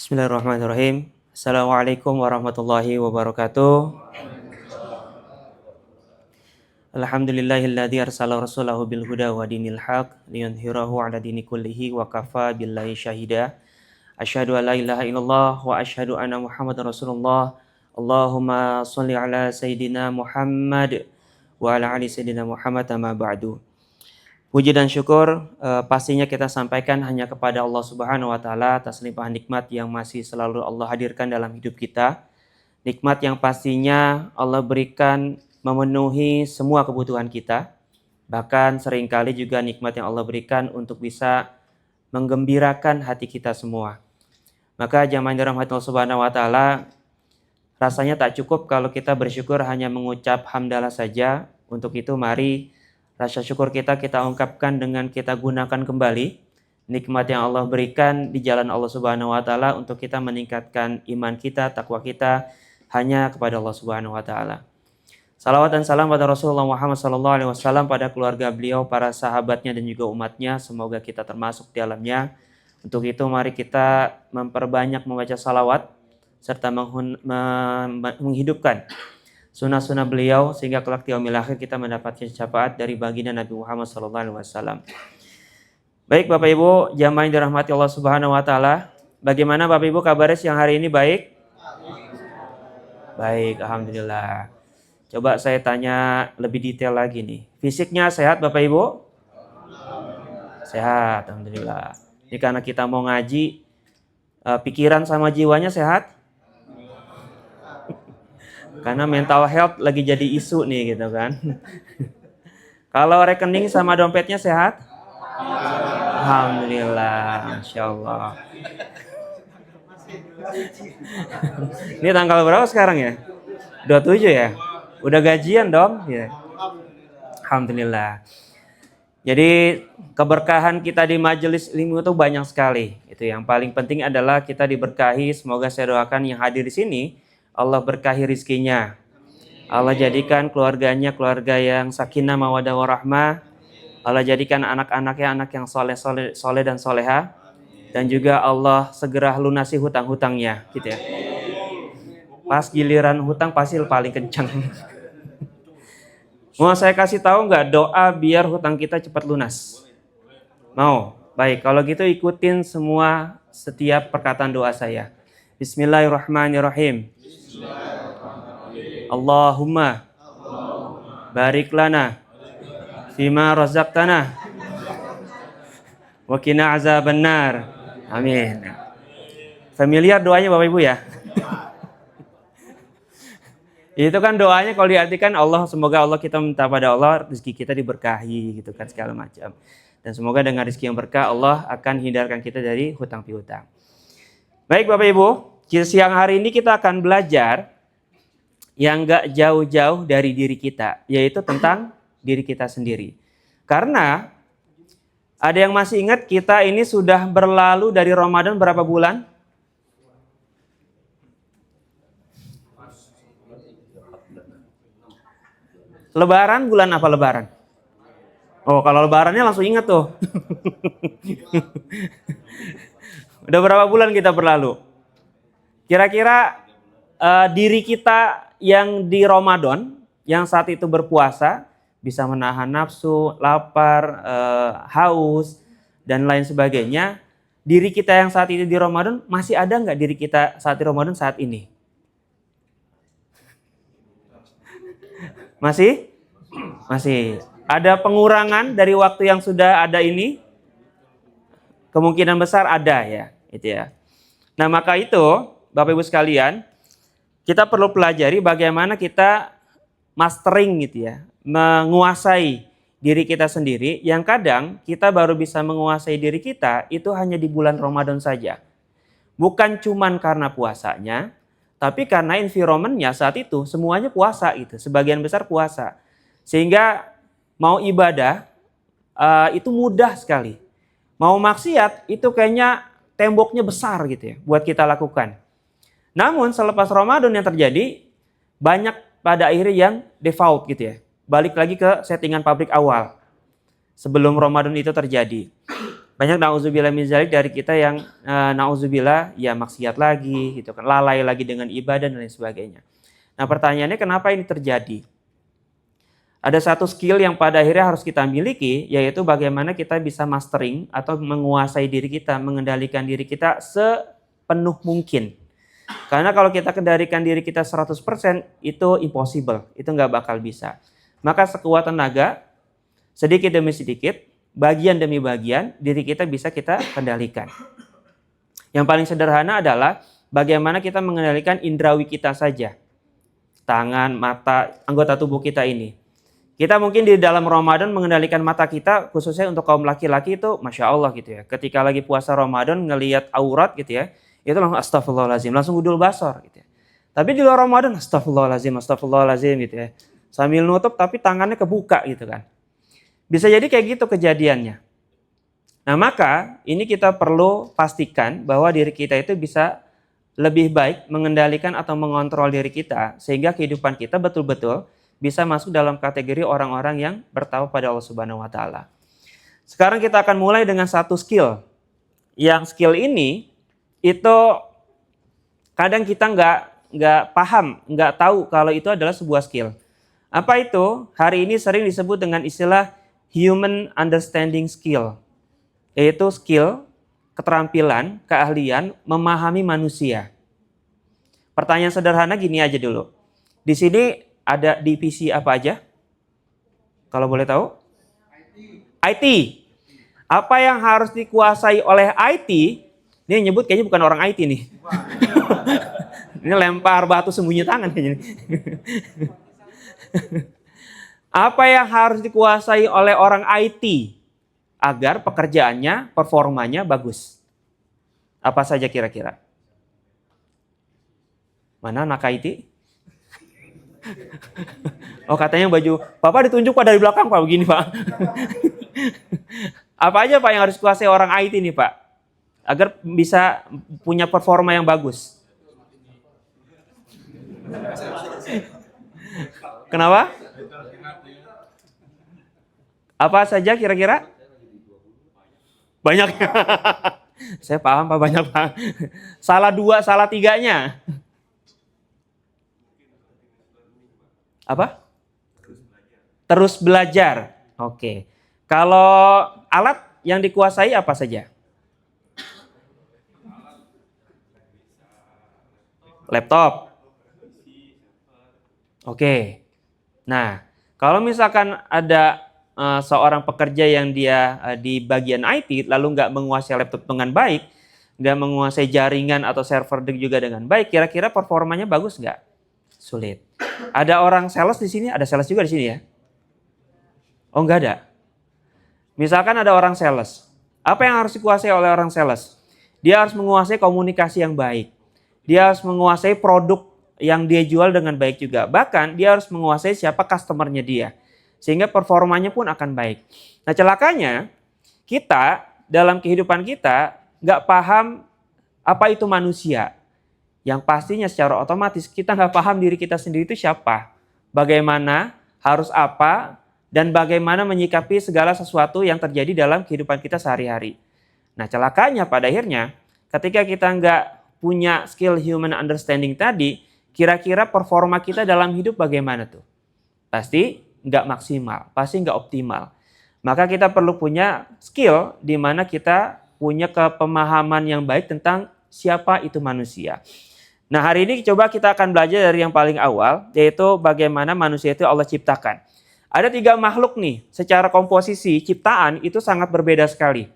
Bismillahirrahmanirrahim. Assalamualaikum warahmatullahi wabarakatuh. Alhamdulillahilladzi arsala rasulahu bil huda wa dinil haq liyudhhirahu 'ala dini kullihi wa kafa billahi syahida. Asyhadu an la ilaha illallah wa asyhadu anna Muhammadar Rasulullah. Allahumma shalli 'ala sayidina Muhammad wa 'ala ali sayidina Muhammad amma ba'du. Puji dan syukur pastinya kita sampaikan hanya kepada Allah Subhanahu wa taala atas limpahan nikmat yang masih selalu Allah hadirkan dalam hidup kita. Nikmat yang pastinya Allah berikan memenuhi semua kebutuhan kita. Bahkan seringkali juga nikmat yang Allah berikan untuk bisa menggembirakan hati kita semua. Maka jamaah dirahmati Allah Subhanahu wa taala, rasanya tak cukup kalau kita bersyukur hanya mengucap hamdalah saja. Untuk itu mari rasa syukur kita ungkapkan dengan kita gunakan kembali nikmat yang Allah berikan di jalan Allah Subhanahu wa taala untuk kita meningkatkan iman kita, takwa kita hanya kepada Allah Subhanahu wa taala. Salawat dan salam pada Rasulullah Muhammad SAW, pada keluarga beliau, para sahabatnya dan juga umatnya, semoga kita termasuk di dalamnya. Untuk itu mari kita memperbanyak membaca salawat serta menghidupkan sunnah-sunnah beliau sehingga kelak di yaumil akhir kita mendapatkan syafaat dari baginda Nabi Muhammad SAW. Baik Bapak Ibu, jamaah yang dirahmati Allah Subhanahu wa taala, bagaimana Bapak Ibu kabarnya siang hari ini? Baik? Baik, alhamdulillah. Coba saya tanya lebih detail lagi nih. Fisiknya sehat Bapak Ibu? Sehat, alhamdulillah. Ini karena kita mau ngaji, pikiran sama jiwanya sehat? Karena mental health lagi jadi isu nih gitu kan. Kalau rekening sama dompetnya sehat? Alhamdulillah, Masya Allah. Ini tanggal berapa sekarang ya? 27 ya? Udah gajian dong? Ya. Alhamdulillah. Jadi keberkahan kita di majelis ilmu itu banyak sekali. Itu yang paling penting adalah kita diberkahi. Semoga saya doakan yang hadir di sini Allah berkahi rizkinya. Allah jadikan keluarganya keluarga yang sakinah mawaddah warahmah. Allah jadikan anak-anaknya anak yang soleh dan soleha. Dan juga Allah segera lunasi hutang-hutangnya, gitu ya. Pas giliran hutang pasti paling kencang. Mau saya kasih tahu nggak doa biar hutang kita cepat lunas? Mau? Baik, kalau gitu ikutin semua setiap perkataan doa saya. Bismillahirrahmanirrahim. Allahumma barik lana fima razaqtana wa qina azabannar. Amin. Familiar doanya Bapak Ibu ya? Itu kan doanya kalau diartikan Allah, semoga Allah, kita minta pada Allah rezeki kita diberkahi gitu kan segala macam. Dan semoga dengan rezeki yang berkah Allah akan hindarkan kita dari hutang piutang. Baik Bapak Ibu, siang hari ini kita akan belajar yang gak jauh-jauh dari diri kita, yaitu tentang diri kita sendiri. Karena ada yang masih ingat kita ini sudah berlalu dari Ramadan berapa bulan? Lebaran bulan apa lebaran? Oh, kalau lebarannya langsung ingat tuh. Udah berapa bulan kita berlalu? Kira-kira diri kita yang di Ramadan, yang saat itu berpuasa, bisa menahan nafsu, lapar, haus, dan lain sebagainya. Diri kita yang saat itu di Ramadan, masih ada nggak diri kita saat di Ramadan saat ini? Masih? Masih. Ada pengurangan dari waktu yang sudah ada ini? Kemungkinan besar ada ya. Itu ya. Nah maka itu, Bapak Ibu sekalian, kita perlu pelajari bagaimana kita mastering gitu ya, menguasai diri kita sendiri, yang kadang kita baru bisa menguasai diri kita itu hanya di bulan Ramadan saja. Bukan cuman karena puasanya, tapi karena environment-nya saat itu semuanya puasa itu, sebagian besar puasa. Sehingga mau ibadah itu mudah sekali. Mau maksiat itu kayaknya temboknya besar gitu ya buat kita lakukan. Namun selepas Ramadan yang terjadi, banyak pada akhirnya yang default gitu ya. Balik lagi ke settingan pabrik awal sebelum Ramadan itu terjadi. Banyak nauzubillah min dzalik dari kita yang nauzubillah ya maksiat lagi gitu kan, lalai lagi dengan ibadah dan lain sebagainya. Nah, pertanyaannya kenapa ini terjadi? Ada satu skill yang pada akhirnya harus kita miliki, yaitu bagaimana kita bisa mastering atau menguasai diri kita, mengendalikan diri kita sepenuh mungkin. Karena kalau kita kendalikan diri kita 100%, itu impossible, itu nggak bakal bisa. Maka sekuat tenaga, sedikit demi sedikit, bagian demi bagian, diri kita bisa kita kendalikan. Yang paling sederhana adalah bagaimana kita mengendalikan indrawi kita saja. Tangan, mata, anggota tubuh kita ini. Kita mungkin di dalam Ramadan mengendalikan mata kita, khususnya untuk kaum laki-laki itu Masya Allah gitu ya. Ketika lagi puasa Ramadan ngelihat aurat gitu ya, itu langsung astagfirullahaladzim, langsung gudul basor gitu ya. Tapi di luar Ramadan astagfirullahaladzim gitu ya. Sambil nutup tapi tangannya kebuka gitu kan. Bisa jadi kayak gitu kejadiannya. Nah, maka ini kita perlu pastikan bahwa diri kita itu bisa lebih baik mengendalikan atau mengontrol diri kita sehingga kehidupan kita betul-betul bisa masuk dalam kategori orang-orang yang bertakwa pada Allah Subhanahu wa taala. Sekarang kita akan mulai dengan satu skill. Yang skill ini itu kadang kita nggak paham, nggak tahu kalau itu adalah sebuah skill. Apa itu? Hari ini sering disebut dengan istilah human understanding skill. Yaitu skill, keterampilan, keahlian memahami manusia. Pertanyaan sederhana gini aja dulu. Di sini ada divisi apa aja? Kalau boleh tahu? IT. Apa yang harus dikuasai oleh IT? Ini nyebut kayaknya bukan orang IT nih. Ini lempar batu sembunyi tangan kayaknya. Apa yang harus dikuasai oleh orang IT agar pekerjaannya, performanya bagus? Apa saja kira-kira? Mana anak IT? Oh, katanya baju Bapak ditunjuk Pak dari belakang Pak, begini Pak. Apa aja Pak yang harus dikuasai orang IT nih Pak? Agar bisa punya performa yang bagus. Kenapa? Apa saja kira-kira? Banyak. Saya paham Pak, banyak Pak. Salah 2, salah 3-nya. Apa? Terus belajar. Oke. Kalau alat yang dikuasai apa saja? Laptop. Oke. Nah, kalau misalkan ada seorang pekerja yang dia di bagian IT lalu nggak menguasai laptop dengan baik, nggak menguasai jaringan atau server juga dengan baik, kira-kira performanya bagus nggak? Sulit. Ada orang sales di sini, ada sales juga di sini ya? Oh, nggak ada. Misalkan ada orang sales. Apa yang harus dikuasai oleh orang sales? Dia harus menguasai komunikasi yang baik. Dia harus menguasai produk yang dia jual dengan baik juga. Bahkan dia harus menguasai siapa customernya dia. Sehingga performanya pun akan baik. Nah, celakanya kita dalam kehidupan kita nggak paham apa itu manusia. Yang pastinya secara otomatis kita nggak paham diri kita sendiri itu siapa. Bagaimana, harus apa, dan bagaimana menyikapi segala sesuatu yang terjadi dalam kehidupan kita sehari-hari. Nah, celakanya pada akhirnya ketika kita nggak punya skill human understanding tadi, kira-kira performa kita dalam hidup bagaimana tuh? Pasti nggak maksimal, pasti nggak optimal. Maka kita perlu punya skill di mana kita punya kepemahaman yang baik tentang siapa itu manusia. Nah, hari ini coba kita akan belajar dari yang paling awal, yaitu bagaimana manusia itu Allah ciptakan. Ada 3 makhluk nih, secara komposisi ciptaan itu sangat berbeda sekali.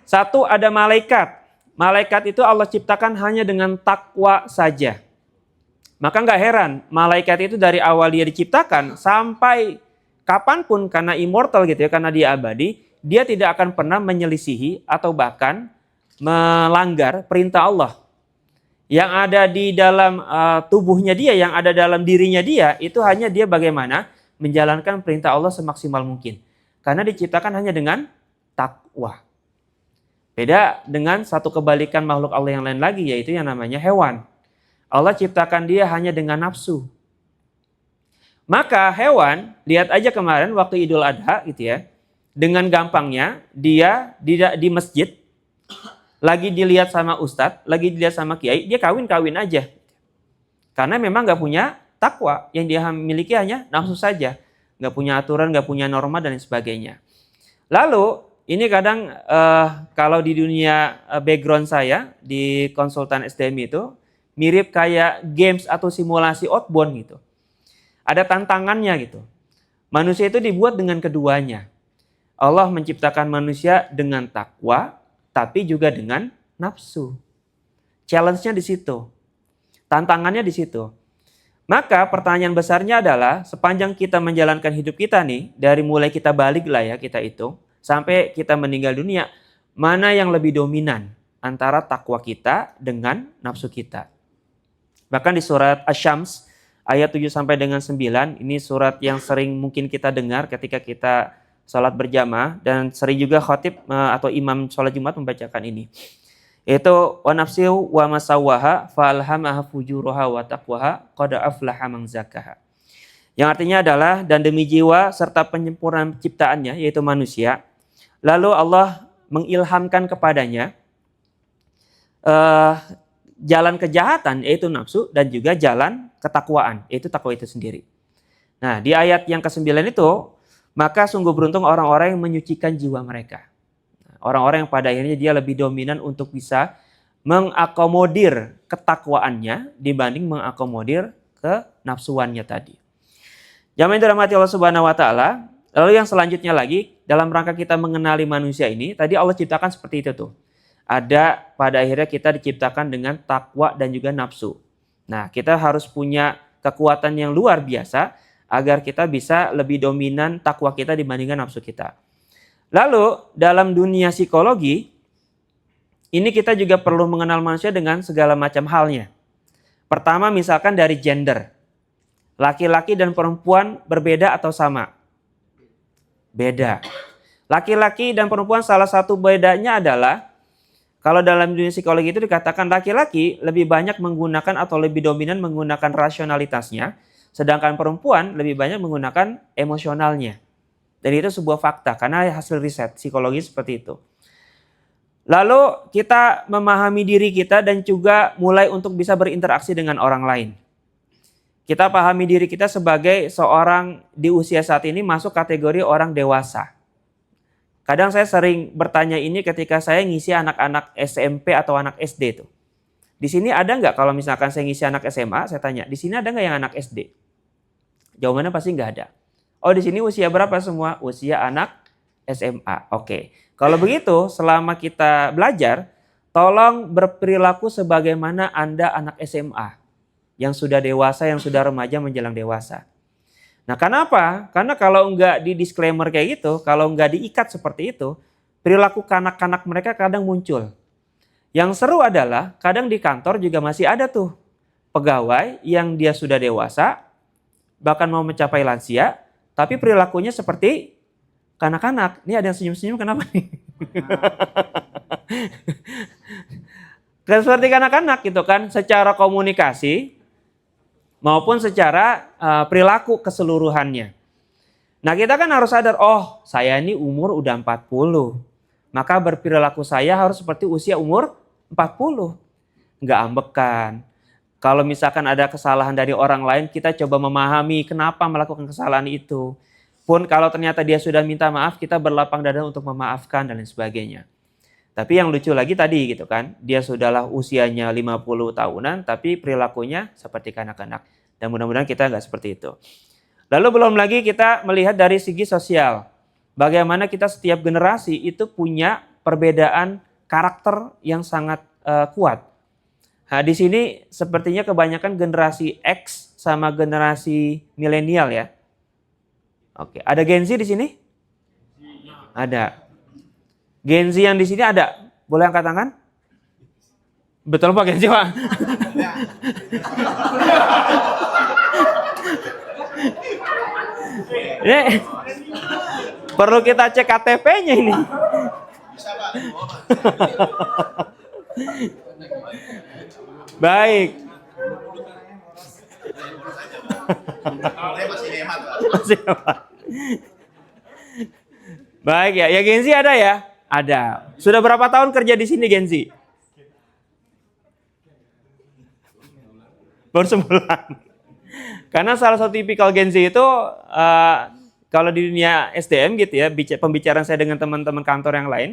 Satu, ada malaikat. Malaikat itu Allah ciptakan hanya dengan takwa saja. Maka nggak heran, malaikat itu dari awal dia diciptakan sampai kapanpun karena immortal gitu ya, karena dia abadi, dia tidak akan pernah menyelisihi atau bahkan melanggar perintah Allah. Yang ada di dalam tubuhnya dia, yang ada dalam dirinya dia, itu hanya dia bagaimana menjalankan perintah Allah semaksimal mungkin. Karena diciptakan hanya dengan takwa. Beda dengan satu kebalikan makhluk Allah yang lain lagi, yaitu yang namanya hewan. Allah ciptakan dia hanya dengan nafsu. Maka hewan, lihat aja kemarin waktu Idul Adha gitu ya, dengan gampangnya dia di masjid, lagi dilihat sama ustadz, lagi dilihat sama kiai, dia kawin aja. Karena memang nggak punya takwa, yang dia miliki hanya nafsu saja. Nggak punya aturan, nggak punya norma, dan lain sebagainya. Lalu, ini kadang kalau di dunia background saya, di konsultan SDM itu, mirip kayak games atau simulasi outbound gitu. Ada tantangannya gitu. Manusia itu dibuat dengan keduanya. Allah menciptakan manusia dengan takwa, tapi juga dengan nafsu. Challenge-nya di situ. Tantangannya di situ. Maka pertanyaan besarnya adalah, sepanjang kita menjalankan hidup kita nih, dari mulai kita balik lah ya, kita hitung, sampai kita meninggal dunia, mana yang lebih dominan antara takwa kita dengan nafsu kita. Bahkan di surat Asy-Syams, ayat 7 sampai dengan 9, ini surat yang sering mungkin kita dengar ketika kita salat berjamaah, dan sering juga khatib atau imam salat Jumat membacakan ini. Yaitu wa nafsihi wa masawwaha falhamaha fujuraha wa taqwaha qad aflaha man zakkaha. Yang artinya adalah, dan demi jiwa serta penyempurnaan ciptaannya yaitu manusia, lalu Allah mengilhamkan kepadanya jalan kejahatan yaitu nafsu, dan juga jalan ketakwaan yaitu takwa itu sendiri. Nah, di ayat yang ke-9 itu, maka sungguh beruntung orang-orang yang menyucikan jiwa mereka. Orang-orang yang pada akhirnya dia lebih dominan untuk bisa mengakomodir ketakwaannya dibanding mengakomodir kenafsuannya tadi. Jamaah yang dirahmati Allah Subhanahu wa taala, lalu yang selanjutnya lagi dalam rangka kita mengenali manusia ini, tadi Allah ciptakan seperti itu tuh. Ada pada akhirnya kita diciptakan dengan takwa dan juga nafsu. Nah, kita harus punya kekuatan yang luar biasa agar kita bisa lebih dominan takwa kita dibandingkan nafsu kita. Lalu dalam dunia psikologi, ini kita juga perlu mengenal manusia dengan segala macam halnya. Pertama misalkan dari gender. Laki-laki dan perempuan berbeda atau sama? Beda. Laki-laki dan perempuan salah satu bedanya adalah, kalau dalam dunia psikologi itu dikatakan laki-laki lebih banyak menggunakan atau lebih dominan menggunakan rasionalitasnya, sedangkan perempuan lebih banyak menggunakan emosionalnya. Dan itu sebuah fakta karena hasil riset psikologi seperti itu. Lalu kita memahami diri kita dan juga mulai untuk bisa berinteraksi dengan orang lain. Kita pahami diri kita sebagai seorang di usia saat ini masuk kategori orang dewasa. Kadang saya sering bertanya ini ketika saya ngisi anak-anak SMP atau anak SD tuh. Di sini ada nggak, kalau misalkan saya ngisi anak SMA, saya tanya, di sini ada nggak yang anak SD? Jawabannya pasti nggak ada. Oh, di sini usia berapa semua? Usia anak SMA. Oke. Kalau begitu, selama kita belajar, tolong berperilaku sebagaimana Anda anak SMA. Yang sudah dewasa, yang sudah remaja menjelang dewasa. Nah, kenapa? Karena kalau nggak di disclaimer kayak gitu, kalau nggak diikat seperti itu, perilaku kanak-kanak mereka kadang muncul. Yang seru adalah, kadang di kantor juga masih ada tuh pegawai yang dia sudah dewasa, bahkan mau mencapai lansia, tapi perilakunya seperti kanak-kanak. Ini ada yang senyum-senyum, kenapa nih? Seperti kanak-kanak gitu kan, secara komunikasi maupun secara perilaku keseluruhannya. Nah, kita kan harus sadar, oh saya ini umur udah 40. Maka berperilaku saya harus seperti usia umur 40. Nggak ambekan. Kalau misalkan ada kesalahan dari orang lain, kita coba memahami kenapa melakukan kesalahan itu. Pun kalau ternyata dia sudah minta maaf, kita berlapang dada untuk memaafkan dan lain sebagainya. Tapi yang lucu lagi tadi gitu kan, dia sudahlah usianya 50 tahunan, tapi perilakunya seperti kanak-kanak. Dan mudah-mudahan kita nggak seperti itu. Lalu belum lagi kita melihat dari segi sosial. Bagaimana kita setiap generasi itu punya perbedaan karakter yang sangat kuat. Nah, di sini sepertinya kebanyakan generasi X sama generasi milenial ya. Oke, ada Gen Z di sini? Ada. Gen Z yang di sini ada? Boleh angkat tangan? Betul Pak Gen Z, Pak? Ini perlu kita cek KTP-nya ini. Baik. Masih hemat. Baik ya, ya Gen Z ada ya? Ada. Sudah berapa tahun kerja di sini Gen Z? Baru sebulan. Karena salah satu tipikal Gen Z itu kalau di dunia SDM gitu ya, pembicaraan saya dengan teman-teman kantor yang lain,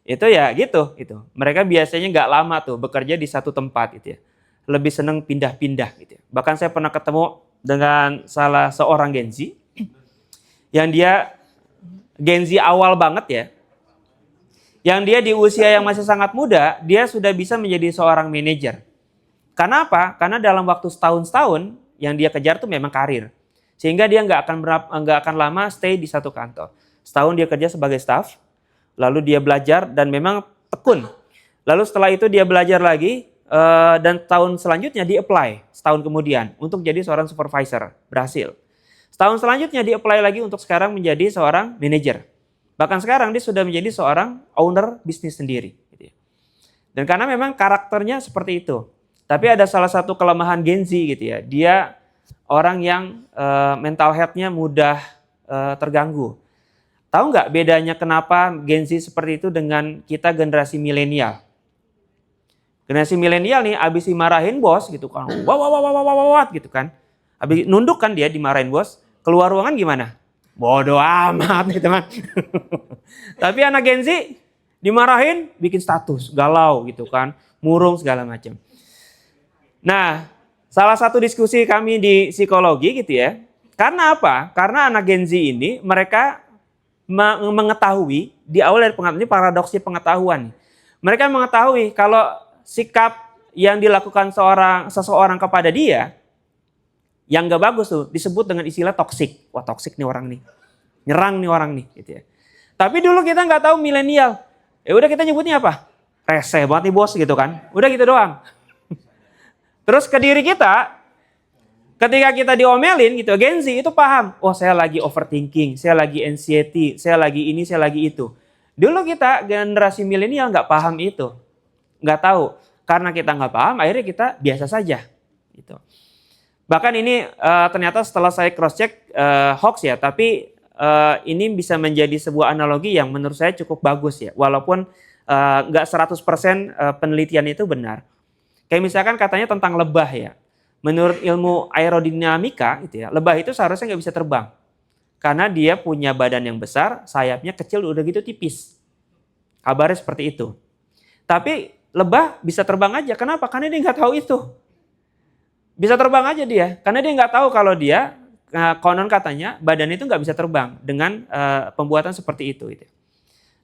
itu ya gitu. Mereka biasanya nggak lama tuh bekerja di satu tempat gitu ya. Lebih seneng pindah-pindah gitu ya. Bahkan saya pernah ketemu dengan salah seorang Gen Z, yang dia Gen Z awal banget ya, yang dia di usia yang masih sangat muda, dia sudah bisa menjadi seorang manajer. Karena apa? Karena dalam waktu setahun yang dia kejar tuh memang karir. Sehingga dia nggak akan lama stay di satu kantor. Setahun dia kerja sebagai staff, lalu dia belajar dan memang tekun. Lalu setelah itu dia belajar lagi dan tahun selanjutnya dia apply setahun kemudian untuk jadi seorang supervisor. Berhasil. Setahun selanjutnya dia apply lagi untuk sekarang menjadi seorang manajer. Bahkan sekarang dia sudah menjadi seorang owner bisnis sendiri. Dan karena memang karakternya seperti itu. Tapi ada salah satu kelemahan Gen Z gitu ya. Dia orang yang mental health-nya mudah terganggu. Tahu nggak bedanya kenapa Gen Z seperti itu dengan kita generasi milenial? Generasi milenial nih abis dimarahin bos gitu kan. Wah gitu kan. Abis nunduk kan dia dimarahin bos. Keluar ruangan gimana? Bodoh amat gitu kan. Tapi anak Gen Z dimarahin bikin status, galau gitu kan. Murung segala macam. Nah, salah satu diskusi kami di psikologi gitu ya. Karena apa? Karena anak Gen Z ini mereka mengetahui di awal dari pengetahuan ini paradoksnya pengetahuan. Mereka mengetahui kalau sikap yang dilakukan seseorang kepada dia yang gak bagus tuh disebut dengan istilah toksik. Wah, toksik nih orang nih. Nyerang nih orang nih gitu ya. Tapi dulu kita nggak tahu milenial. Ya udah kita nyebutnya apa? Rese banget nih bos gitu kan. Udah gitu doang. Terus ke diri kita, ketika kita diomelin gitu, Gen Z itu paham. Oh saya lagi overthinking, saya lagi anxiety, saya lagi ini, saya lagi itu. Dulu kita generasi milenial nggak paham itu. Nggak tahu. Karena kita nggak paham, akhirnya kita biasa saja. Gitu. Bahkan ini ternyata setelah saya cross check hoax ya, tapi ini bisa menjadi sebuah analogi yang menurut saya cukup bagus ya. Walaupun nggak 100% penelitian itu benar. Kayak misalkan katanya tentang lebah ya. Menurut ilmu aerodinamika itu ya, lebah itu seharusnya nggak bisa terbang. Karena dia punya badan yang besar, sayapnya kecil udah gitu tipis. Kabarnya seperti itu. Tapi lebah bisa terbang aja. Kenapa? Karena dia nggak tahu itu. Bisa terbang aja dia. Karena dia nggak tahu kalau dia, konon katanya badan itu nggak bisa terbang dengan pembuatan seperti itu. Gitu.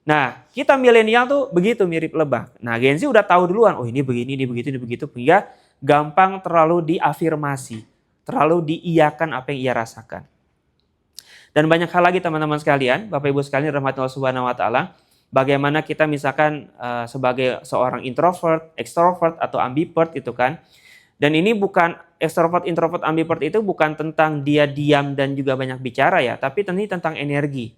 Nah, kita milenial tuh begitu mirip lebah. Nah, Gen Z udah tahu duluan, oh ini begini, ini begitu, ini begitu. Sehingga gampang terlalu diafirmasi, terlalu diiyakan apa yang ia rasakan. Dan banyak hal lagi teman-teman sekalian, Bapak Ibu sekalian rahmati Allah Subhanahu wa taala, bagaimana kita misalkan sebagai seorang introvert, extrovert atau ambivert itu kan. Dan ini bukan extrovert, introvert, ambivert itu bukan tentang dia diam dan juga banyak bicara ya, tapi ini tentang energi.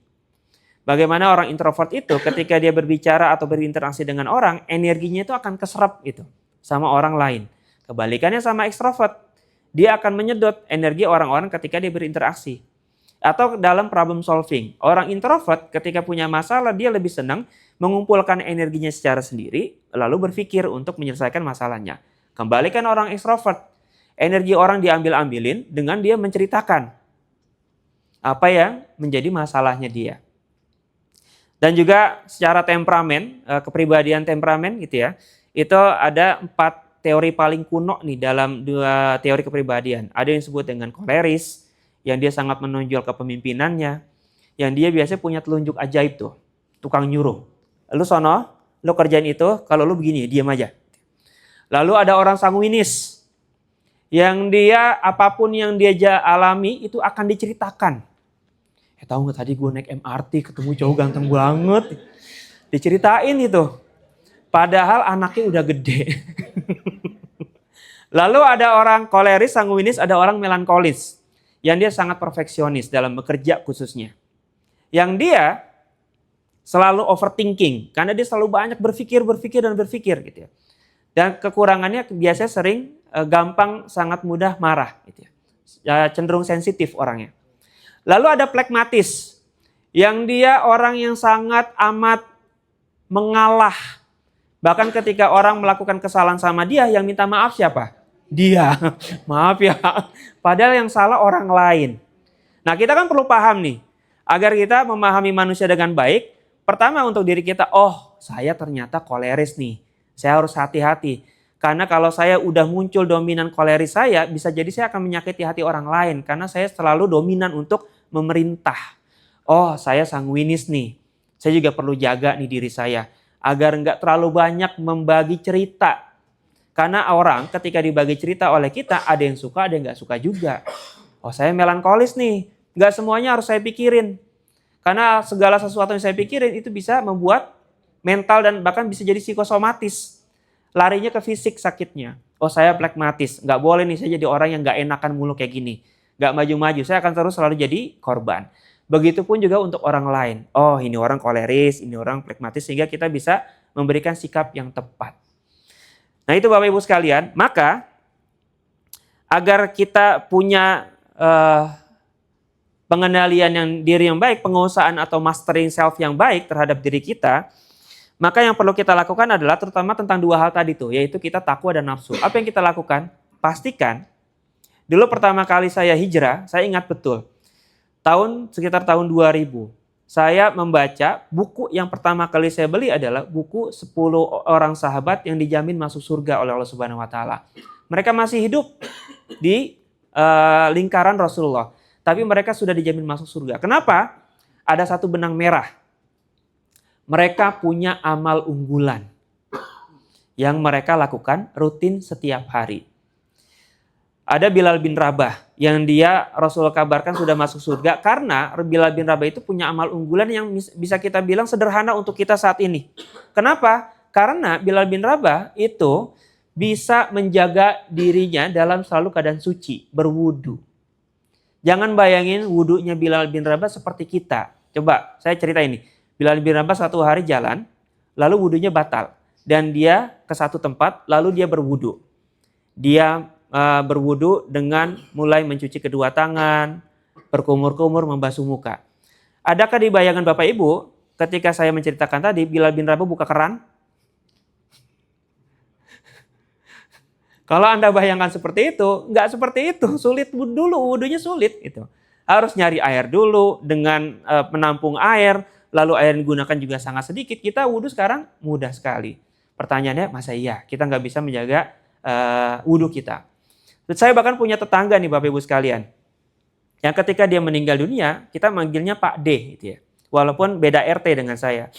Bagaimana orang introvert itu ketika dia berbicara atau berinteraksi dengan orang, energinya itu akan keserap gitu sama orang lain. Kebalikannya sama ekstrovert, dia akan menyedot energi orang-orang ketika dia berinteraksi. Atau dalam problem solving, orang introvert ketika punya masalah dia lebih senang mengumpulkan energinya secara sendiri lalu berpikir untuk menyelesaikan masalahnya. Kembalikan orang ekstrovert, energi orang diambil-ambilin dengan dia menceritakan apa yang menjadi masalahnya dia. Dan juga secara temperamen, kepribadian temperamen gitu ya, itu ada 4 teori paling kuno nih dalam 2 teori kepribadian. Ada yang disebut dengan koleris, yang dia sangat menonjol kepemimpinannya, yang dia biasanya punya telunjuk ajaib tuh, tukang nyuruh. Lu sono, lu kerjain itu, kalau lu begini, diam aja. Lalu ada orang sanguinis, yang dia apapun yang dia alami itu akan diceritakan. Tahu nggak tadi gue naik MRT ketemu cowok ganteng banget. Diceritain itu. Padahal anaknya udah gede. Lalu ada orang koleris, sanguinis, ada orang melankolis. Yang dia sangat perfeksionis dalam bekerja khususnya. Yang dia selalu overthinking. Karena dia selalu banyak berpikir gitu ya. Dan kekurangannya biasanya sering gampang sangat mudah marah gitu ya. Cenderung sensitif orangnya. Lalu ada plekmatis. Yang dia orang yang sangat amat mengalah. Bahkan ketika orang melakukan kesalahan sama dia, yang minta maaf siapa? Dia. Maaf ya. Padahal yang salah orang lain. Nah, kita kan perlu paham nih. Agar kita memahami manusia dengan baik, pertama untuk diri kita, oh saya ternyata koleris nih. Saya harus hati-hati. Karena kalau saya udah muncul dominan koleris saya, bisa jadi saya akan menyakiti hati orang lain. Karena saya selalu dominan untuk memerintah. Oh, saya sanguinis nih. Saya juga perlu jaga nih diri saya. Agar nggak terlalu banyak membagi cerita. Karena orang ketika dibagi cerita oleh kita, ada yang suka, ada yang nggak suka juga. Oh, saya melankolis nih. Nggak semuanya harus saya pikirin. Karena segala sesuatu yang saya pikirin itu bisa membuat mental dan bahkan bisa jadi psikosomatis. Larinya ke fisik sakitnya. Oh, saya plekmatis. Nggak boleh nih saya jadi orang yang nggak enakan mulu kayak gini. Nggak maju-maju. Saya akan terus selalu jadi korban. Begitupun juga untuk orang lain. Oh, ini orang koleris, ini orang plekmatis. Sehingga kita bisa memberikan sikap yang tepat. Nah itu Bapak Ibu sekalian. Maka agar kita punya pengendalian diri yang baik, penguasaan atau mastering self yang baik terhadap diri kita, maka yang perlu kita lakukan adalah terutama tentang dua hal tadi tuh, yaitu kita takwa dan nafsu. Apa yang kita lakukan? Pastikan, dulu pertama kali saya hijrah, saya ingat betul, sekitar tahun 2000, saya membaca buku yang pertama kali saya beli adalah buku 10 orang sahabat yang dijamin masuk surga oleh Allah Subhanahu wa taala. Mereka masih hidup di lingkaran Rasulullah. Tapi mereka sudah dijamin masuk surga. Kenapa? Ada satu benang merah. Mereka punya amal unggulan yang mereka lakukan rutin setiap hari. Ada Bilal bin Rabah yang dia Rasulullah kabarkan sudah masuk surga karena Bilal bin Rabah itu punya amal unggulan yang bisa kita bilang sederhana untuk kita saat ini. Kenapa? Karena Bilal bin Rabah itu bisa menjaga dirinya dalam selalu keadaan suci, berwudu. Jangan bayangin wudunya Bilal bin Rabah seperti kita. Coba saya cerita ini. Bilal bin Rabah suatu hari jalan, lalu wudunya batal. Dan dia ke satu tempat, lalu dia berwudu. Dia berwudu dengan mulai mencuci kedua tangan, berkumur-kumur, membasuh muka. Adakah di bayangan Bapak Ibu, ketika saya menceritakan tadi, Bilal bin Rabah buka keran? Kalau Anda bayangkan seperti itu, nggak seperti itu. Sulit dulu, wudunya sulit. Itu. Harus nyari air dulu dengan menampung air, lalu air yang digunakan juga sangat sedikit. Kita wudu sekarang mudah sekali. Pertanyaannya, masa iya kita nggak bisa menjaga wudu kita? Saya bahkan punya tetangga nih Bapak Ibu sekalian. Yang ketika dia meninggal dunia, kita manggilnya Pak D. Gitu ya. Walaupun beda RT dengan saya.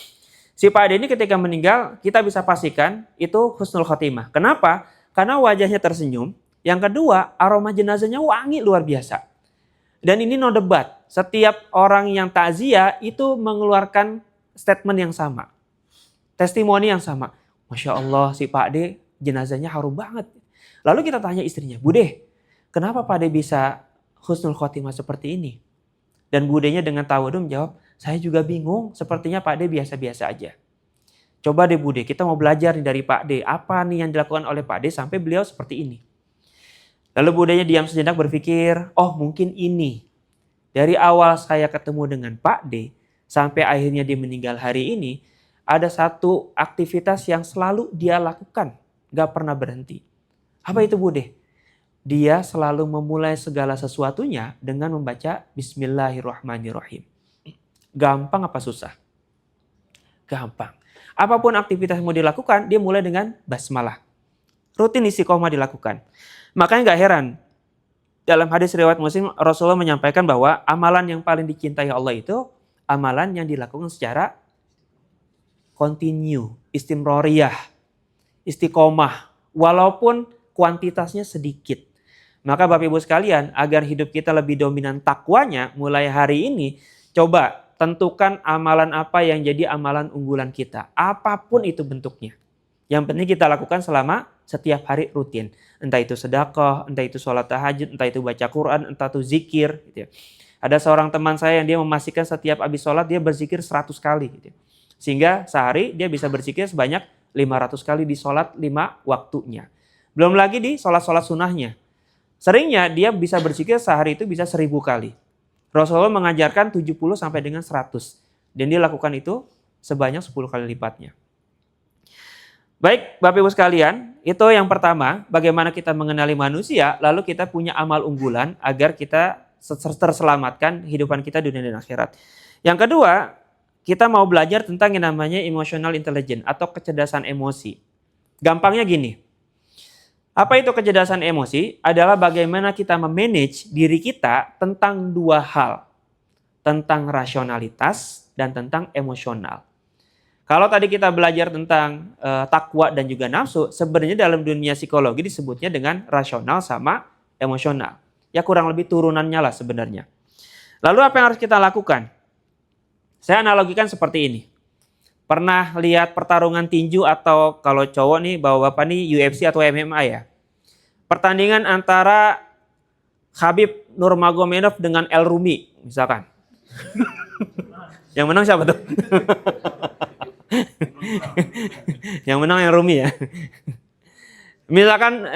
Si Pak D ini ketika meninggal, kita bisa pastikan itu husnul khotimah. Kenapa? Karena wajahnya tersenyum. Yang kedua, aroma jenazahnya wangi luar biasa. Dan ini no debat. Setiap orang yang takziah itu mengeluarkan statement yang sama. Testimoni yang sama. Masya Allah si Pak D jenazahnya harum banget. Lalu kita tanya istrinya, Bude, kenapa Pak D bisa husnul khotimah seperti ini? Dan Budenya dengan tawadhu menjawab, saya juga bingung. Sepertinya Pak D biasa-biasa aja. Coba deh Bude, kita mau belajar nih dari Pak D. Apa nih yang dilakukan oleh Pak D sampai beliau seperti ini. Lalu Budenya diam sejenak berpikir, oh mungkin ini. Dari awal saya ketemu dengan Pak D, sampai akhirnya dia meninggal hari ini, ada satu aktivitas yang selalu dia lakukan. Gak pernah berhenti. Apa itu Bude? Dia selalu memulai segala sesuatunya dengan membaca Bismillahirrahmanirrahim. Gampang apa susah? Gampang. Apapun aktivitas yang mau dilakukan, dia mulai dengan basmalah. Rutin istiqomah dilakukan. Makanya gak heran, dalam hadis riwayat Muslim, Rasulullah menyampaikan bahwa amalan yang paling dicintai Allah itu amalan yang dilakukan secara continue, istimroriyah, istiqomah, walaupun kuantitasnya sedikit. Maka Bapak Ibu sekalian, agar hidup kita lebih dominan takwanya, mulai hari ini, coba tentukan amalan apa yang jadi amalan unggulan kita. Apapun itu bentuknya. Yang penting kita lakukan selama setiap hari rutin. Entah itu sedekah, entah itu sholat tahajud, entah itu baca Quran, entah itu zikir. Gitu ya. Ada seorang teman saya yang dia memastikan setiap habis sholat dia berzikir 100 kali. Gitu ya. Sehingga sehari dia bisa berzikir sebanyak 500 kali di sholat 5 waktunya. Belum lagi di sholat-sholat sunnahnya. Seringnya dia bisa berzikir sehari itu bisa 1000 kali. Rasulullah mengajarkan 70 sampai dengan 100. Dan dia lakukan itu sebanyak 10 kali lipatnya. Baik, Bapak Ibu sekalian, itu yang pertama, bagaimana kita mengenali manusia, lalu kita punya amal unggulan agar kita terselamatkan kehidupan kita dunia dan akhirat. Yang kedua, kita mau belajar tentang yang namanya emotional intelligence atau kecerdasan emosi. Gampangnya gini, apa itu kecerdasan emosi? Adalah bagaimana kita memanage diri kita tentang dua hal. Tentang rasionalitas dan tentang emosional. Kalau tadi kita belajar tentang takwa dan juga nafsu, sebenarnya dalam dunia psikologi disebutnya dengan rasional sama emosional. Ya kurang lebih turunannya lah sebenarnya. Lalu apa yang harus kita lakukan? Saya analogikan seperti ini. Pernah lihat pertarungan tinju atau kalau cowok nih, bapak-bapak nih UFC atau MMA ya. Pertandingan antara Khabib Nurmagomedov dengan El Rumi misalkan. Yang menang siapa tuh? Yang menang yang Rumi ya. Misalkan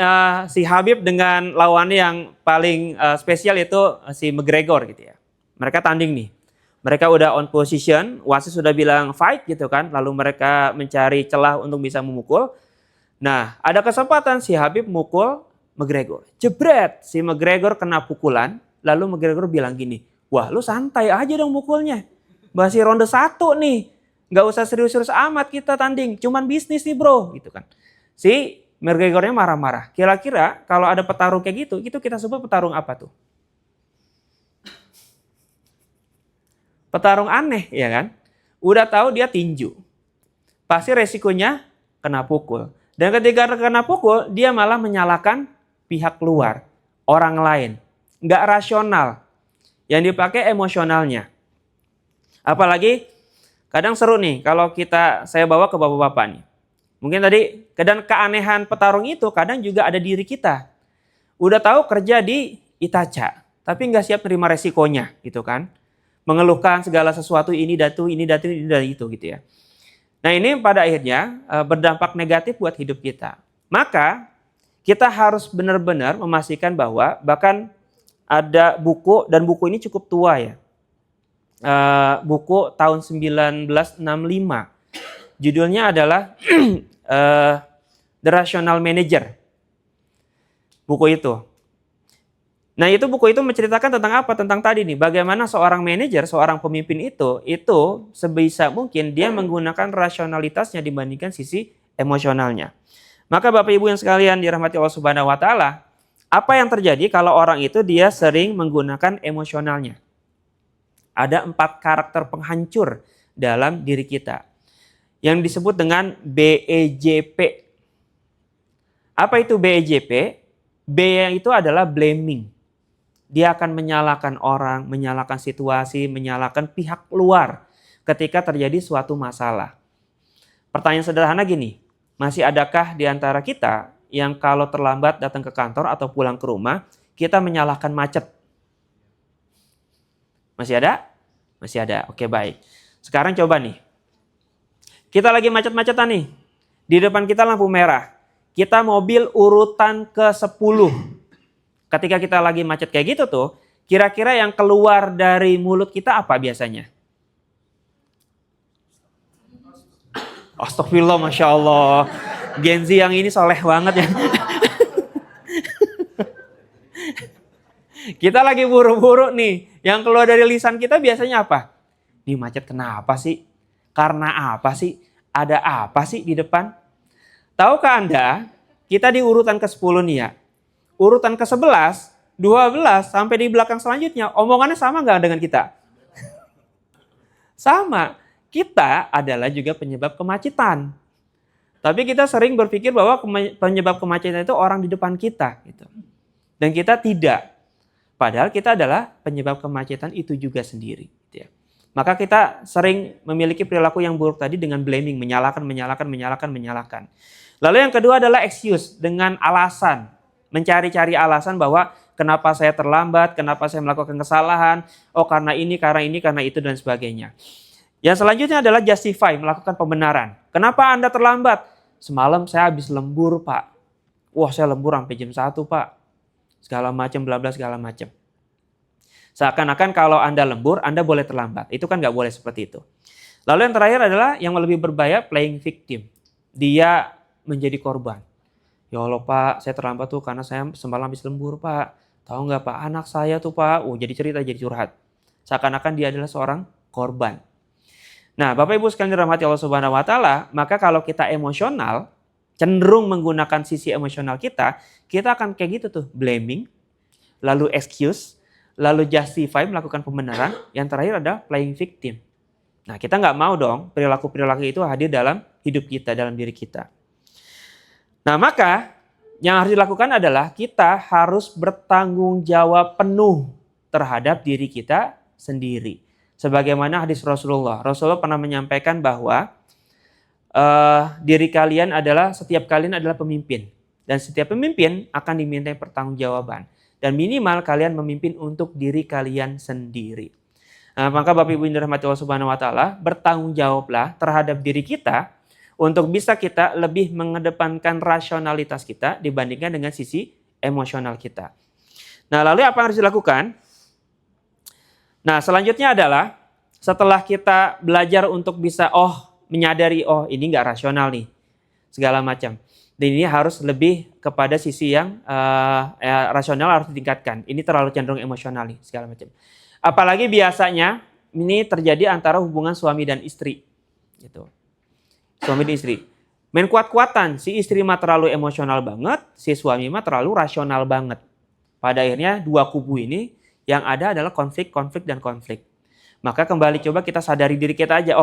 si Khabib dengan lawannya yang paling spesial itu si McGregor gitu ya. Mereka tanding nih. Mereka udah on position, wasit sudah bilang fight gitu kan. Lalu mereka mencari celah untuk bisa memukul. Nah, ada kesempatan si Khabib mukul McGregor. Jebret, si McGregor kena pukulan. Lalu McGregor bilang gini, wah lu santai aja dong mukulnya. Masih ronde 1 nih. Gak usah serius-serius amat kita tanding. Cuman bisnis nih bro. Gitu kan. Si McGregornya marah-marah. Kira-kira kalau ada petarung kayak gitu, itu kita sebut petarung apa tuh? Petarung aneh ya kan. Udah tahu dia tinju. Pasti resikonya kena pukul. Dan ketika kena pukul, dia malah menyalahkan pihak luar. Orang lain. Gak rasional. Yang dipakai emosionalnya. Apalagi kadang seru nih kalau saya bawa ke bapak-bapak nih. Mungkin tadi kadang keanehan petarung itu kadang juga ada diri kita. Udah tahu kerja di Itaca, tapi nggak siap terima resikonya gitu kan. Mengeluhkan segala sesuatu ini datu, ini itu gitu ya. Nah ini pada akhirnya berdampak negatif buat hidup kita. Maka kita harus benar-benar memastikan bahwa bahkan ada buku, dan buku ini cukup tua ya. Buku tahun 1965. Judulnya adalah The Rational Manager. Buku itu. Nah itu buku itu menceritakan tentang apa? Tentang tadi nih, bagaimana seorang manajer, seorang pemimpin itu sebisa mungkin dia menggunakan rasionalitasnya dibandingkan sisi emosionalnya. Maka Bapak Ibu yang sekalian dirahmati Allah Subhanahu wa taala, apa yang terjadi kalau orang itu dia sering menggunakan emosionalnya? Ada 4 karakter penghancur dalam diri kita. Yang disebut dengan BEJP. Apa itu BEJP? B itu adalah blaming. Dia akan menyalahkan orang, menyalahkan situasi, menyalahkan pihak luar ketika terjadi suatu masalah. Pertanyaan sederhana gini, masih adakah di antara kita yang kalau terlambat datang ke kantor atau pulang ke rumah, kita menyalahkan macet? Masih ada? Masih ada. Oke, baik. Sekarang coba nih. Kita lagi macet-macetan nih. Di depan kita lampu merah. Kita mobil urutan ke-10. Ketika kita lagi macet kayak gitu tuh, kira-kira yang keluar dari mulut kita apa biasanya? Astagfirullah, Masya Allah. Gen Z yang ini soleh banget ya. Kita lagi buru-buru nih. Yang keluar dari lisan kita biasanya apa? Ini macet kenapa sih? Karena apa sih? Ada apa sih di depan? Tahukah Anda, kita di urutan ke-10 nih ya. Urutan ke-11, 12, sampai di belakang selanjutnya, omongannya sama nggak dengan kita? Sama. Kita adalah juga penyebab kemacetan. Tapi kita sering berpikir bahwa penyebab kemacetan itu orang di depan kita. Gitu. Dan kita tidak. Padahal kita adalah penyebab kemacetan itu juga sendiri. Gitu ya. Maka kita sering memiliki perilaku yang buruk tadi dengan blaming, menyalahkan. Lalu yang kedua adalah excuse, dengan alasan. Mencari-cari alasan bahwa kenapa saya terlambat, kenapa saya melakukan kesalahan, oh karena ini, karena itu, dan sebagainya. Yang selanjutnya adalah justify, melakukan pembenaran. Kenapa Anda terlambat? Semalam saya habis lembur, Pak. Wah, saya lembur sampai jam 1, Pak. Segala macam, bla bla segala macam. Seakan-akan kalau Anda lembur, Anda boleh terlambat. Itu kan nggak boleh seperti itu. Lalu yang terakhir adalah yang lebih berbahaya, playing victim. Dia menjadi korban. Ya Allah Pak, saya terlambat tuh karena saya semalam habis lembur Pak. Tahu nggak Pak, anak saya tuh Pak, jadi cerita, jadi curhat. Seakan-akan dia adalah seorang korban. Nah, Bapak Ibu sekalian dirahmati Allah Subhanahu wa taala, maka kalau kita emosional, cenderung menggunakan sisi emosional kita akan kayak gitu tuh, blaming, lalu excuse, lalu justify, melakukan pembenaran, yang terakhir adalah playing victim. Nah, kita nggak mau dong perilaku-perilaku itu hadir dalam hidup kita, dalam diri kita. Nah, maka yang harus dilakukan adalah kita harus bertanggung jawab penuh terhadap diri kita sendiri. Sebagaimana hadis Rasulullah. Rasulullah pernah menyampaikan bahwa diri kalian adalah, setiap kalian adalah pemimpin. Dan setiap pemimpin akan dimintai pertanggungjawaban. Dan minimal kalian memimpin untuk diri kalian sendiri. Nah, maka Bapak Ibu yang dirahmati Allah Subhanahu wa taala, bertanggung jawablah terhadap diri kita untuk bisa kita lebih mengedepankan rasionalitas kita dibandingkan dengan sisi emosional kita. Nah, lalu apa yang harus dilakukan? Nah, selanjutnya adalah setelah kita belajar untuk bisa menyadari ini nggak rasional nih, segala macam. Dan ini harus lebih kepada sisi yang rasional harus ditingkatkan. Ini terlalu cenderung emosional nih, segala macam. Apalagi biasanya ini terjadi antara hubungan suami dan istri. Gitu. Suami dan istri. Main kuat-kuatan, si istri mah terlalu emosional banget, si suami mah terlalu rasional banget. Pada akhirnya dua kubu ini yang ada adalah konflik dan konflik. Maka kembali coba kita sadari diri kita aja,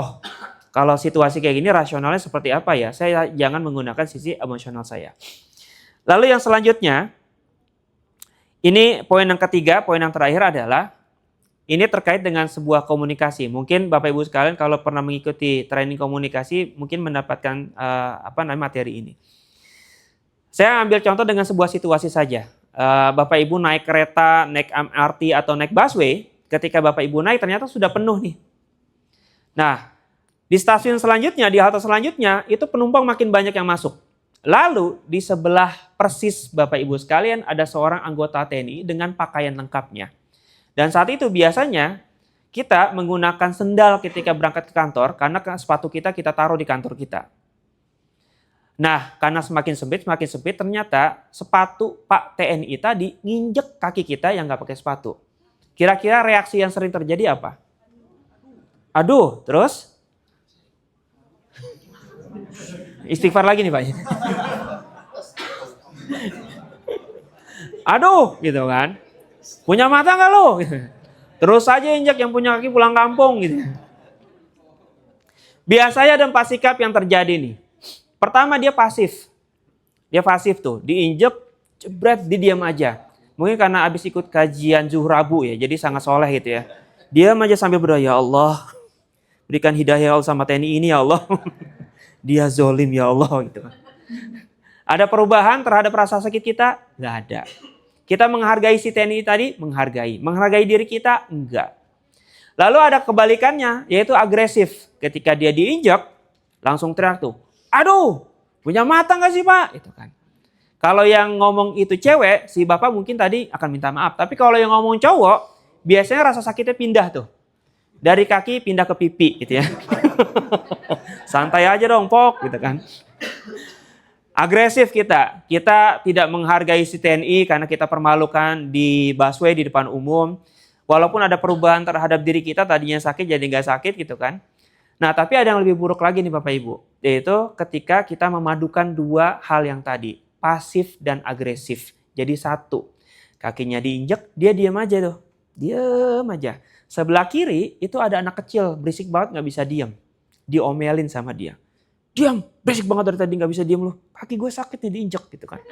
kalau situasi kayak gini rasionalnya seperti apa ya? Saya jangan menggunakan sisi emosional saya. Lalu yang selanjutnya, ini poin yang ketiga, poin yang terakhir adalah ini terkait dengan sebuah komunikasi. Mungkin Bapak Ibu sekalian kalau pernah mengikuti training komunikasi mungkin mendapatkan materi ini. Saya ambil contoh dengan sebuah situasi saja. Bapak Ibu naik kereta, naik MRT atau naik busway, ketika Bapak Ibu naik ternyata sudah penuh nih. Nah, di stasiun selanjutnya, di halte selanjutnya itu penumpang makin banyak yang masuk. Lalu di sebelah persis Bapak Ibu sekalian ada seorang anggota TNI dengan pakaian lengkapnya. Dan saat itu biasanya kita menggunakan sendal ketika berangkat ke kantor karena sepatu kita taruh di kantor kita. Nah, karena semakin sempit ternyata sepatu Pak TNI tadi nginjek kaki kita yang nggak pakai sepatu. Kira-kira reaksi yang sering terjadi apa? Aduh, terus? Istighfar lagi nih Pak. Aduh, gitu kan. Punya mata nggak lo? Terus aja injak, yang punya kaki pulang kampung gitu. Biasanya ada 4 sikap yang terjadi nih. Pertama dia pasif. Dia pasif tuh, diinjek, jebret, didiam aja. Mungkin karena habis ikut kajian Zuhrabu ya, jadi sangat soleh gitu ya. Diam aja sambil berdoa, ya Allah, berikan hidayah sama TNI ini ya Allah. Dia zolim ya Allah gitu. Ada perubahan terhadap rasa sakit kita? Nggak ada. Kita menghargai si TNI tadi? Menghargai. Menghargai diri kita? Enggak. Lalu ada kebalikannya, yaitu agresif. Ketika dia diinjak, langsung teriak tuh, aduh, punya mata nggak sih Pak? Itu kan. Kalau yang ngomong itu cewek, si bapak mungkin tadi akan minta maaf. Tapi kalau yang ngomong cowok, biasanya rasa sakitnya pindah tuh. Dari kaki pindah ke pipi gitu ya. Santai aja dong Pok gitu kan. Agresif kita tidak menghargai si TNI karena kita permalukan di busway di depan umum. Walaupun ada perubahan terhadap diri kita, tadinya sakit jadi nggak sakit gitu kan. Nah tapi ada yang lebih buruk lagi nih Bapak Ibu. Yaitu ketika kita memadukan dua hal yang tadi. Pasif dan agresif. Jadi satu. Kakinya diinjek, dia diam aja tuh. Diam aja. Sebelah kiri itu ada anak kecil berisik banget nggak bisa diam. Diomelin sama dia. Diam, berisik banget dari tadi gak bisa diam lu. Kaki gue sakit nih diinjek gitu kan.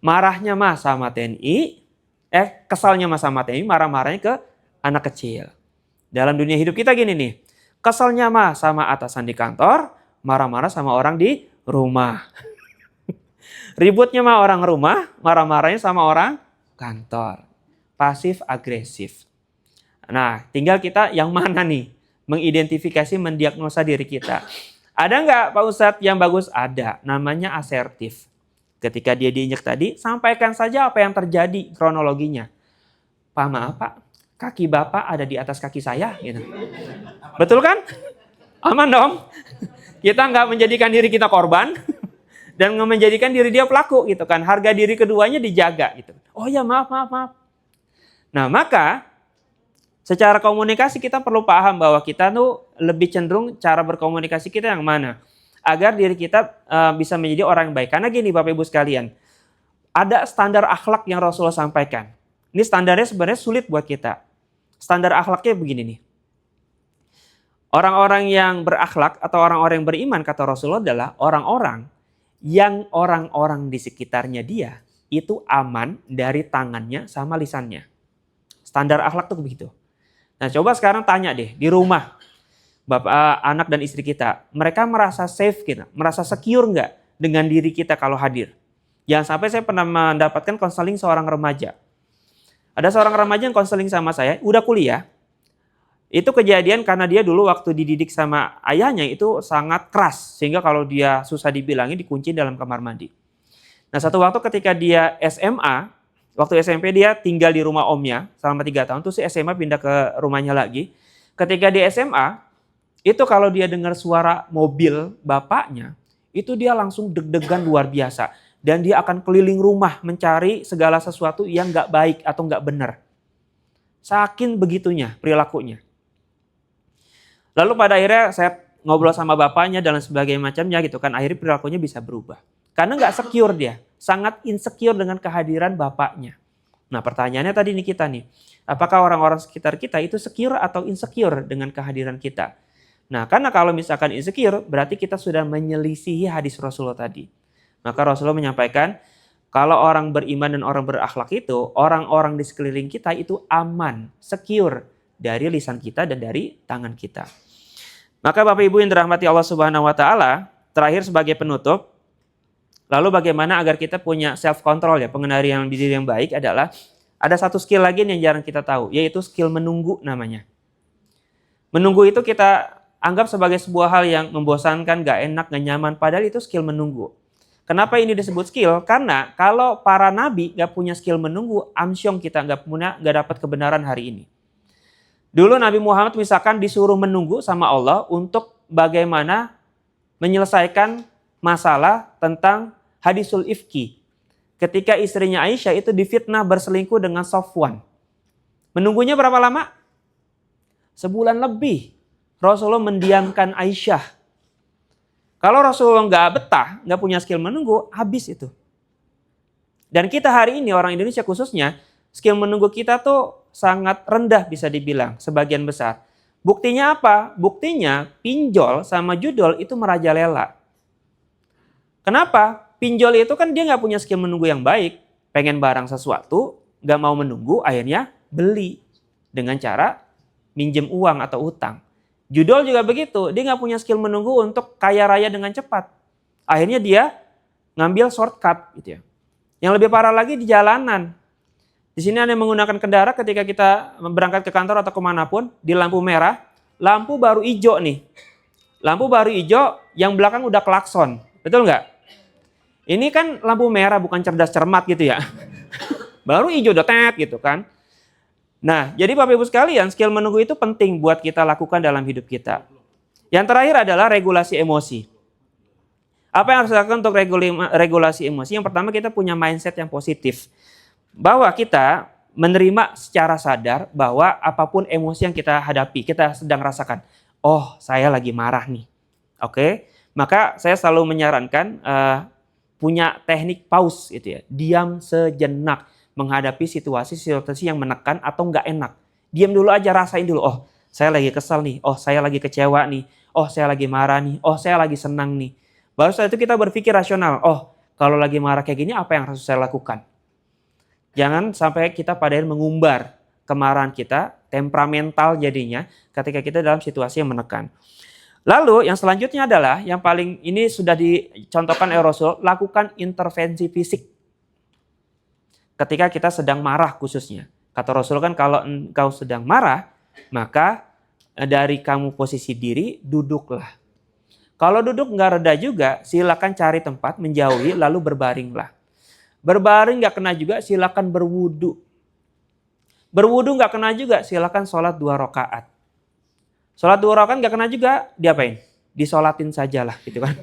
Marahnya mah sama TNI, kesalnya mah sama TNI, marah-marahnya ke anak kecil. Dalam dunia hidup kita gini nih, kesalnya mah sama atasan di kantor, marah-marah sama orang di rumah. Ributnya mah orang rumah, marah-marahnya sama orang kantor. Pasif agresif. Nah, tinggal kita yang mana nih? Mengidentifikasi, mendiagnosa diri kita. Ada nggak Pak Ustadz yang bagus? Ada, namanya asertif. Ketika dia diinjek tadi, sampaikan saja apa yang terjadi kronologinya. Pak maaf Pak, kaki Bapak ada di atas kaki saya. Gitu. Betul kan? Aman dong. Kita nggak menjadikan diri kita korban dan nggak menjadikan diri dia pelaku gitu kan. Harga diri keduanya dijaga gitu. Oh ya maaf. Nah maka secara komunikasi kita perlu paham bahwa kita tuh lebih cenderung cara berkomunikasi kita yang mana. Agar diri kita bisa menjadi orang yang baik. Karena gini Bapak Ibu sekalian. Ada standar akhlak yang Rasulullah sampaikan. Ini standarnya sebenarnya sulit buat kita. Standar akhlaknya begini nih. Orang-orang yang berakhlak atau orang-orang yang beriman kata Rasulullah adalah orang-orang yang orang-orang di sekitarnya dia itu aman dari tangannya sama lisannya. Standar akhlak tuh begitu. Nah coba sekarang tanya deh di rumah bapak, anak dan istri kita. Mereka merasa safe gitu, merasa secure nggak dengan diri kita kalau hadir? Jangan sampai saya pernah mendapatkan konseling seorang remaja. Ada seorang remaja yang konseling sama saya, udah kuliah. Itu kejadian karena dia dulu waktu dididik sama ayahnya itu sangat keras. Sehingga kalau dia susah dibilangin dikunci dalam kamar mandi. Nah satu waktu ketika dia SMA, waktu SMP dia tinggal di rumah omnya selama 3 tahun. Terus SMA pindah ke rumahnya lagi. Ketika di SMA, itu kalau dia dengar suara mobil bapaknya, itu dia langsung deg-degan luar biasa. Dan dia akan keliling rumah mencari segala sesuatu yang gak baik atau gak benar. Saking begitunya perilakunya. Lalu pada akhirnya saya ngobrol sama bapaknya dan sebagainya macamnya gitu kan. Akhirnya perilakunya bisa berubah. Karena nggak secure dia. Sangat insecure dengan kehadiran bapaknya. Nah pertanyaannya tadi nih kita nih. Apakah orang-orang sekitar kita itu secure atau insecure dengan kehadiran kita? Nah karena kalau misalkan insecure berarti kita sudah menyelisihi hadis Rasulullah tadi. Maka Rasulullah menyampaikan kalau orang beriman dan orang berakhlak itu, orang-orang di sekeliling kita itu aman, secure dari lisan kita dan dari tangan kita. Maka Bapak Ibu yang dirahmati Allah Subhanahu wa taala, terakhir sebagai penutup, lalu bagaimana agar kita punya self control ya, pengendalian diri yang baik adalah ada satu skill lagi yang jarang kita tahu, yaitu skill menunggu namanya. Menunggu itu kita anggap sebagai sebuah hal yang membosankan, gak enak, gak nyaman, padahal itu skill menunggu. Kenapa ini disebut skill? Karena kalau para nabi gak punya skill menunggu, amsyong kita gak dapat kebenaran hari ini. Dulu Nabi Muhammad misalkan disuruh menunggu sama Allah untuk bagaimana menyelesaikan masalah tentang hadisul ifki. Ketika istrinya Aisyah itu difitnah berselingkuh dengan Safwan. Menunggunya berapa lama? Sebulan lebih. Rasulullah mendiamkan Aisyah. Kalau Rasulullah nggak betah, nggak punya skill menunggu, habis itu. Dan kita hari ini orang Indonesia khususnya, skill menunggu kita tuh sangat rendah bisa dibilang, sebagian besar. Buktinya apa? Buktinya pinjol sama judol itu merajalela. Kenapa? Pinjol itu kan dia nggak punya skill menunggu yang baik. Pengen barang sesuatu, nggak mau menunggu, akhirnya beli. Dengan cara minjem uang atau utang. Judol juga begitu, dia nggak punya skill menunggu untuk kaya raya dengan cepat. Akhirnya dia ngambil shortcut gitu ya. Yang lebih parah lagi di jalanan. Di sini ada yang menggunakan kendaraan ketika kita berangkat ke kantor atau kemanapun, di lampu merah, lampu baru hijau nih. Lampu baru hijau, yang belakang udah klakson. Betul nggak? Ini kan lampu merah, bukan cerdas cermat gitu ya. Baru hijau udah tet gitu kan. Nah, jadi Bapak Ibu sekalian, skill menunggu itu penting buat kita lakukan dalam hidup kita. Yang terakhir adalah regulasi emosi. Apa yang harus dilakukan untuk regulasi emosi? Yang pertama kita punya mindset yang positif. Bahwa kita menerima secara sadar bahwa apapun emosi yang kita hadapi, kita sedang rasakan. Oh, saya lagi marah nih. Oke, maka saya selalu menyarankan punya teknik pause gitu ya. Diam sejenak menghadapi situasi-situasi yang menekan atau nggak enak. Diam dulu aja, rasain dulu. Oh, saya lagi kesal nih. Oh, saya lagi kecewa nih. Oh, saya lagi marah nih. Oh, saya lagi senang nih. Baru setelah itu kita berpikir rasional. Oh, kalau lagi marah kayak gini apa yang harus saya lakukan? Jangan sampai kita pada akhirnya mengumbar kemarahan kita, temperamental jadinya ketika kita dalam situasi yang menekan. Lalu yang selanjutnya adalah yang paling ini sudah dicontohkan oleh Rasul, lakukan intervensi fisik. Ketika kita sedang marah khususnya. Kata Rasul kan kalau engkau sedang marah, maka dari kamu posisi diri, duduklah. Kalau duduk nggak reda juga, silakan cari tempat menjauhi lalu berbaringlah. Berbaring nggak kena juga, silakan berwudu. Berwudu nggak kena juga, silakan sholat 2 rakaat. Sholat 2 rakaat nggak kena juga, diapain? Disolatin sajalah gitu kan.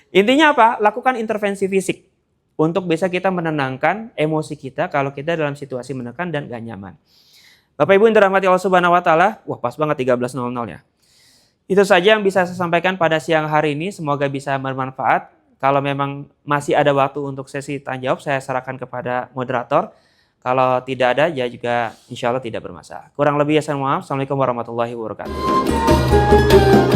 Intinya apa? Lakukan intervensi fisik untuk bisa kita menenangkan emosi kita kalau kita dalam situasi menekan dan gak nyaman. Bapak Ibu yang dirahmati Allah Subhanahu wa taala, wah pas banget 13.00 ya. Itu saja yang bisa saya sampaikan pada siang hari ini, semoga bisa bermanfaat. Kalau memang masih ada waktu untuk sesi tanya jawab, saya serahkan kepada moderator. Kalau tidak ada, ya juga insya Allah tidak bermasalah. Kurang lebih ya saya mohon maaf. Assalamualaikum warahmatullahi wabarakatuh.